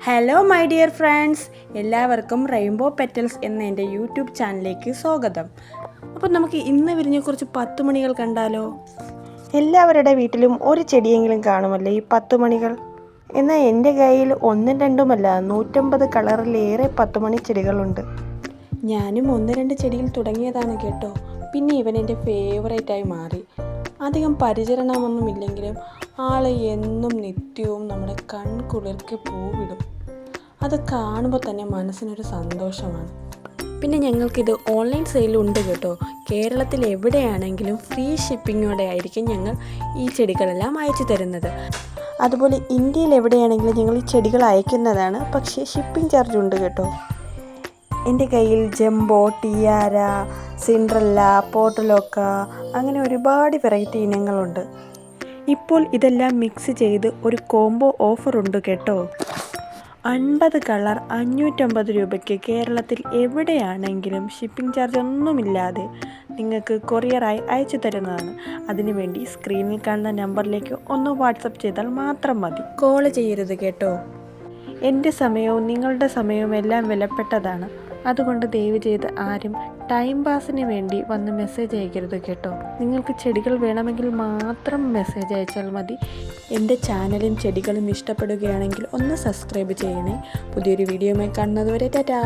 Hello my dear friends, എല്ലാവർക്കും rainbow petals എന്ന എൻ്റെ യൂട്യൂബ് ചാനലിലേക്ക് സ്വാഗതം. അപ്പോൾ നമുക്ക് ഇന്ന് വിരിഞ്ഞ കുറച്ച് 10 മണികൾ കണ്ടാലോ? എല്ലാവരുടെ വീട്ടിലും ഒരു ചെടിയെങ്കിലും കാണുമല്ലോ ഈ 10 മണികൾ. എന്നാൽ എൻ്റെ കയ്യിൽ ഒന്നും രണ്ടുമല്ല 150 കളറിലേറെ 10 മണി ചെടികളുണ്ട്. ഞാനും 1-2 ചെടിയിൽ തുടങ്ങിയതാണ് കേട്ടോ. പിന്നെ ഇവൻ എൻ്റെ ഫേവറേറ്റായി മാറി. അധികം പരിചരണമൊന്നുമില്ലെങ്കിലും ആൾ എന്നും നിത്യവും നമ്മുടെ കൺകുളിർക്ക് പൂവിടും. അത് കാണുമ്പോൾ തന്നെ മനസ്സിനൊരു സന്തോഷമാണ്. പിന്നെ ഞങ്ങൾക്കിത് ഓൺലൈൻ സെയിലുണ്ട് കേട്ടോ. കേരളത്തിൽ എവിടെയാണെങ്കിലും ഫ്രീ ഷിപ്പിങ്ങോടെ ആയിരിക്കും ഞങ്ങൾ ഈ ചെടികളെല്ലാം അയച്ചു തരുന്നത്. അതുപോലെ ഇന്ത്യയിൽ എവിടെയാണെങ്കിലും ഞങ്ങൾ ഈ ചെടികൾ അയക്കുന്നതാണ്. പക്ഷേ ഷിപ്പിംഗ് ചാർജ് ഉണ്ട് കേട്ടോ. എൻ്റെ കയ്യിൽ ജംബോ, ടിയാര, സിൻഡ്രല്ല, പോർട്ടലോക്ക അങ്ങനെ ഒരുപാട് വെറൈറ്റി ഇനങ്ങളുണ്ട്. ഇപ്പോൾ ഇതെല്ലാം മിക്സ് ചെയ്ത് ഒരു കോംബോ ഓഫറുണ്ട് കേട്ടോ. 50 കളർ 550 രൂപയ്ക്ക് കേരളത്തിൽ എവിടെയാണെങ്കിലും ഷിപ്പിംഗ് ചാർജ് ഒന്നുമില്ലാതെ നിങ്ങൾക്ക് കൊറിയറായി അയച്ചു തരുന്നതാണ്. അതിനുവേണ്ടി സ്ക്രീനിൽ കാണുന്ന നമ്പറിലേക്ക് ഒന്ന് വാട്സപ്പ് ചെയ്താൽ മാത്രം മതി. കോൾ ചെയ്യരുത് കേട്ടോ. എൻ്റെ സമയവും നിങ്ങളുടെ സമയവും എല്ലാം വിലപ്പെട്ടതാണ്. അതുകൊണ്ട് ദയവ് ചെയ്ത് ആരും ടൈം പാസിന് വേണ്ടി വന്ന് മെസ്സേജ് അയക്കരുത് കേട്ടോ. നിങ്ങൾക്ക് ചെടികൾ വേണമെങ്കിൽ മാത്രം മെസ്സേജ് അയച്ചാൽ മതി. എൻ്റെ ചാനലും ചെടികളും ഇഷ്ടപ്പെടുകയാണെങ്കിൽ ഒന്ന് സബ്സ്ക്രൈബ് ചെയ്യണേ. പുതിയൊരു വീഡിയോയുമായി കാണുന്നത് വരെ ടാറ്റാ.